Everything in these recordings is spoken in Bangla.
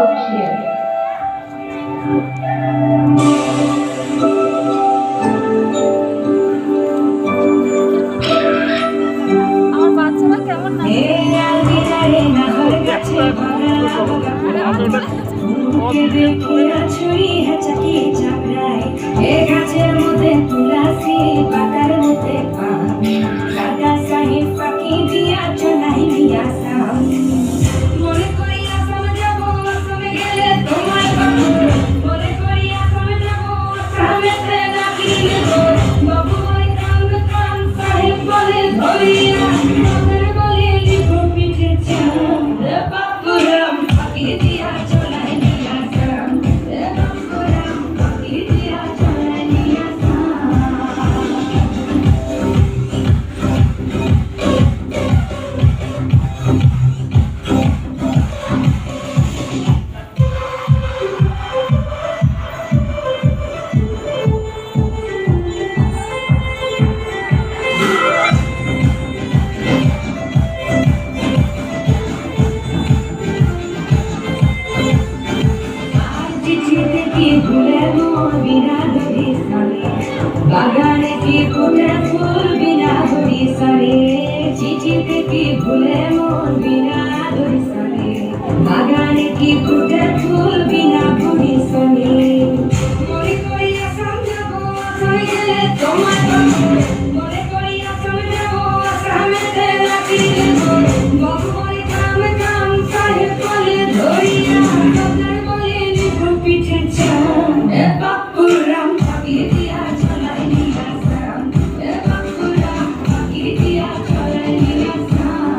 here. আমার বাচ্চারা কেমন না গাছের মধ্যে তুলাসি পাতার মধ্যে পান রাজা সাহেব পাখি দিয়া চলাই দিয়া সাম মনে করি আসাম যাব আসামে গেলে তোমার বাবু মনে করি আসামে যাব আসামেতে নাকি নেব বাবু ওই কান্দ কান সাহেব বলে ধরিয়া ওদের বলে লিখো পিঠে চাম রে বাপুরাম পাখি দিয়া চলাই দিয়া সাম রে বাপুরাম পাখি দিয়া চলাই দিয়া সাম বাগানে কি ফুটে ফুল বিনা ধরি সারে চিঠিতে কি ভুলে মন বিনা ধরি সারে বাগানে কি ফুটে ফুল বিনা ধরি সারে মনে করি আসাম যাব আসামে গেলে তোমার মনে করি আসামে যাব আসামেতে নাকি নেব বাবু ওই কাম কাম সাহেব বলে ধরিয়া ওদের বলে লিখো পিঠে চাম এ বাপুরাম পাখি দিয়া চলাই দিয়া সাম এ বাপুরাম পাখি দিয়া চলাই দিয়া সাম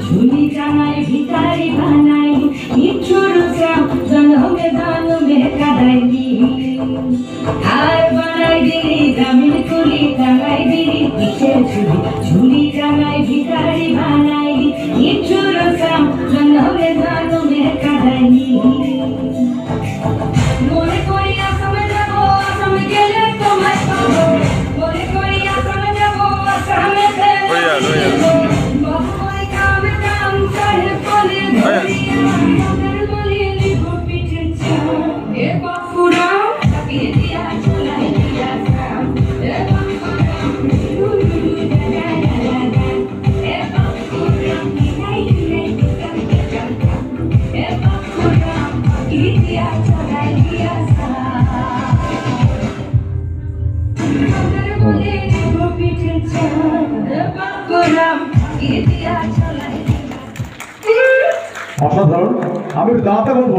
ঝুলি টাঙায় ভিতারি বানাই ইচ্ছুর জনমে দানমে কাদাইনি আর বানাই দিলি গ্রামীণ কুলি টাঙাই দিলি কিসের ঝুলি টাঙায় ভিতারি বানাই ইচ্ছুর জনমে দানমে কাদাইনি মনে করি আসামে যাব আসামে গেলে তোমায় পাবো মনে করি আসামে যাব আসামেতে বাবু ওই কাম কাম সাহেব বলে ধরিয়া ওদের বলে লিখো পিঠে চাম এ বাপুরাম পাখি দিয়া চলাই দিয়া সাম এ বাপুরাম এ বাপুরাম এ বাপুরাম পাখি দিয়া চলাই দিয়া সাম ওদের বলে লিখো পিঠে চাম এ বাপুরাম পাখি দিয়া চলাই অসাধারণ। আমি দাঁড়াতে বলবো।